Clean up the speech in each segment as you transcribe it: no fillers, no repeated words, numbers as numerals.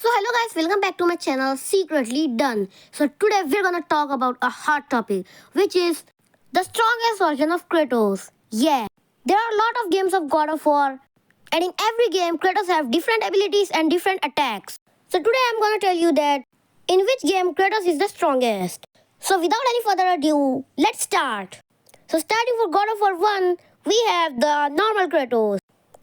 So hello guys, welcome back to my channel Secretly Done. So today we're gonna talk about a hot topic, which is the strongest version of Kratos. Yeah, there are a lot of games of God of War, and in every game Kratos have different abilities and different attacks. So today I'm gonna tell you that in which game Kratos is the strongest. So without any further ado, let's start. So starting for God of War 1, we have the normal Kratos.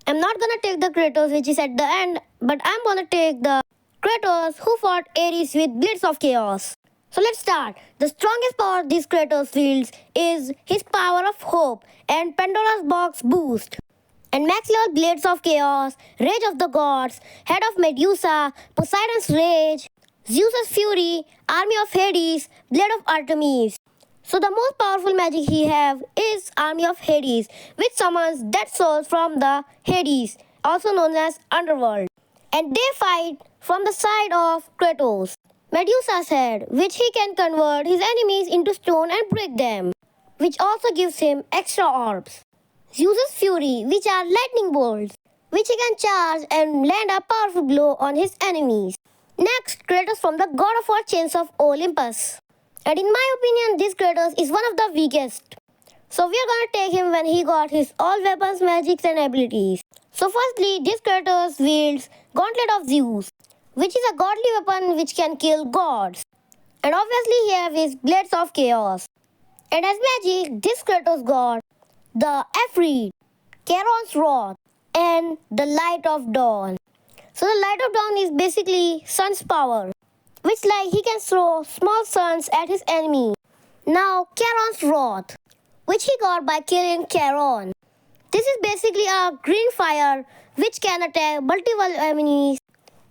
I'm not gonna take the Kratos which is at the end, but I'm gonna take the Kratos who fought Ares with Blades of Chaos. So let's start. The strongest power this Kratos wields is his power of hope and Pandora's box boost. And max level Blades of Chaos, Rage of the Gods, Head of Medusa, Poseidon's Rage, Zeus's Fury, Army of Hades, Blade of Artemis. So the most powerful magic he have is Army of Hades, which summons dead souls from the Hades, also known as Underworld. And they fight from the side of Kratos. Medusa's head, which he can convert his enemies into stone and break them, which also gives him extra orbs. Zeus's fury, which are lightning bolts, which he can charge and land a powerful blow on his enemies. Next, Kratos from the God of War chains of Olympus. And in my opinion, this Kratos is one of the weakest. So we are gonna take him when he got his all weapons, magics and abilities. So firstly, this Kratos wields Gauntlet of Zeus, which is a godly weapon which can kill gods. And obviously he has his Blades of Chaos. And as magic, this Kratos got the Efreet, Charon's Wrath, and the Light of Dawn. So the Light of Dawn is basically sun's power, which like he can throw small suns at his enemy. Now Charon's Wrath, which he got by killing Charon. This is basically a green fire which can attack multiple enemies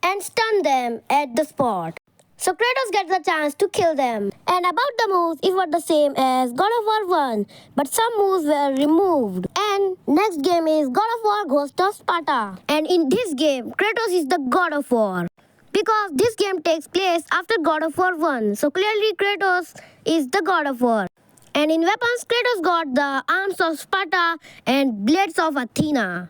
and stun them at the spot. So Kratos gets the chance to kill them. And about the moves, it was the same as God of War 1, but some moves were removed. And next game is God of War Ghost of Sparta. And in this game, Kratos is the God of War, because this game takes place after God of War 1. So clearly Kratos is the God of War. And in weapons, Kratos got the arms of Sparta and blades of Athena.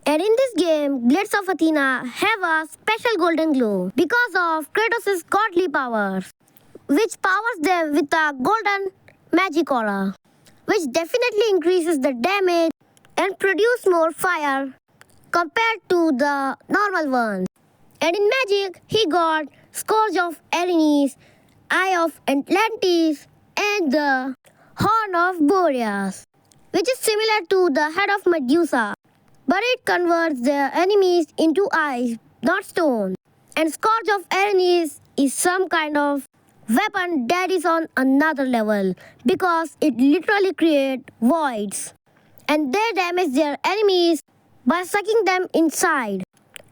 And in this game, blades of Athena have a special golden glow because of Kratos' godly powers, which powers them with a golden magic aura, which definitely increases the damage and produce more fire compared to the normal ones. And in magic, he got Scourge of Erinis, Eye of Atlantis, and the Horn of Boreas, which is similar to the head of Medusa, but it converts their enemies into ice, not stone. And Scourge of Erinis is some kind of weapon that is on another level, because it literally creates voids, and they damage their enemies by sucking them inside.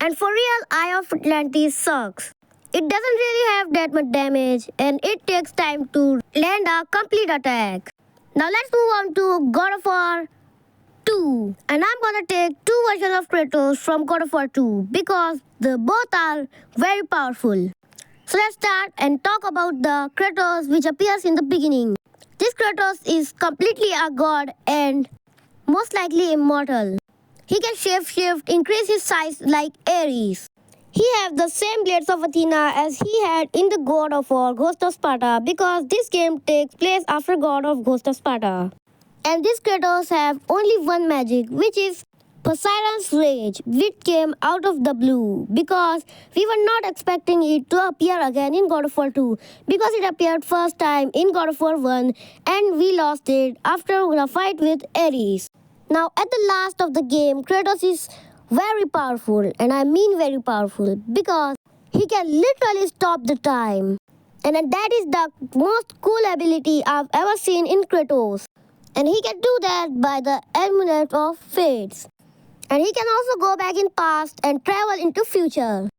And for real, Eye of Atlantis sucks. It doesn't really have that much damage, and it takes time to land a complete attack. Now let's move on to God of War 2. And I'm gonna take two versions of Kratos from God of War 2 because the both are very powerful. So let's start and talk about the Kratos which appears in the beginning. This Kratos is completely a god and most likely immortal. He can shift, increase his size like Ares. He has the same blades of Athena as he had in the God of War Ghost of Sparta, because this game takes place after God of Ghost of Sparta. And this Kratos have only one magic, which is Poseidon's Rage, which came out of the blue because we were not expecting it to appear again in God of War 2, because it appeared first time in God of War 1 and we lost it after a fight with Ares. Now at the last of the game, Kratos is very powerful, and I mean very powerful, because he can literally stop the time. And that is the most cool ability I've ever seen in Kratos. And he can do that by the Amulet of Fates. And he can also go back in past and travel into future.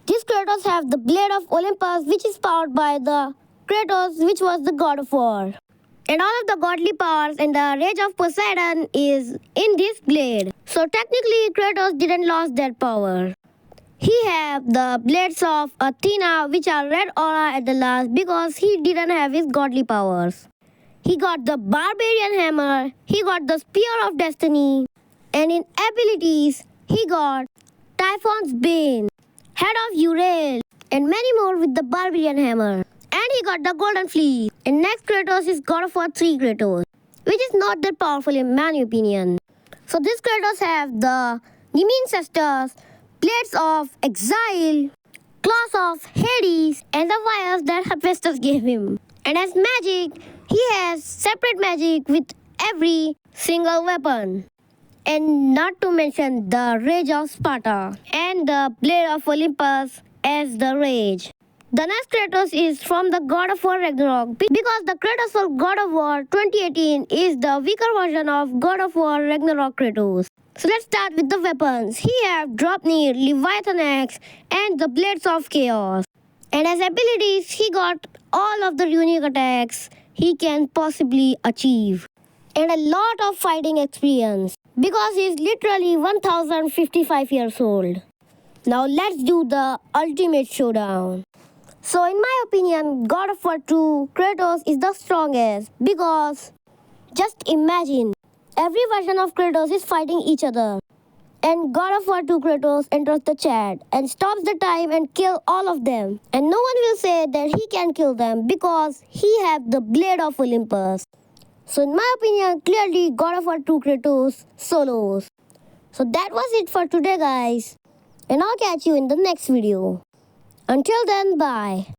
This Kratos have the Blade of Olympus, which is powered by the Kratos, which was the God of War. And all of the godly powers and the rage of Poseidon is in this blade. So technically Kratos didn't lose that power. He have the blades of Athena, which are red aura at the last, because he didn't have his godly powers. He got the barbarian hammer, he got the spear of destiny, and in abilities he got Typhon's Bane, head of Uriel, and many more with the barbarian hammer. And he got the golden fleece. And next Kratos is God of War 3 Kratos, which is not that powerful in my opinion. So this Kratos have the Nemesis, Blades of Exile, Claws of Hades, and the wires that Hephaestus gave him. And as magic, he has separate magic with every single weapon. And not to mention the Rage of Sparta and the Blade of Olympus as the Rage. The next Kratos is from the God of War Ragnarok because the Kratos for God of War 2018 is the weaker version of God of War Ragnarok Kratos. So let's start with the weapons. He have Draupnir, Leviathan Axe, and the Blades of Chaos. And as abilities, he got all of the unique attacks he can possibly achieve. And a lot of fighting experience because he is literally 1055 years old. Now let's do the ultimate showdown. So in my opinion, God of War 2 Kratos is the strongest because just imagine every version of Kratos is fighting each other. And God of War 2 Kratos enters the chat and stops the time and kill all of them. And no one will say that he can kill them because he has the Blade of Olympus. So in my opinion, clearly God of War 2 Kratos solos. So that was it for today guys. And I'll catch you in the next video. Until then, bye.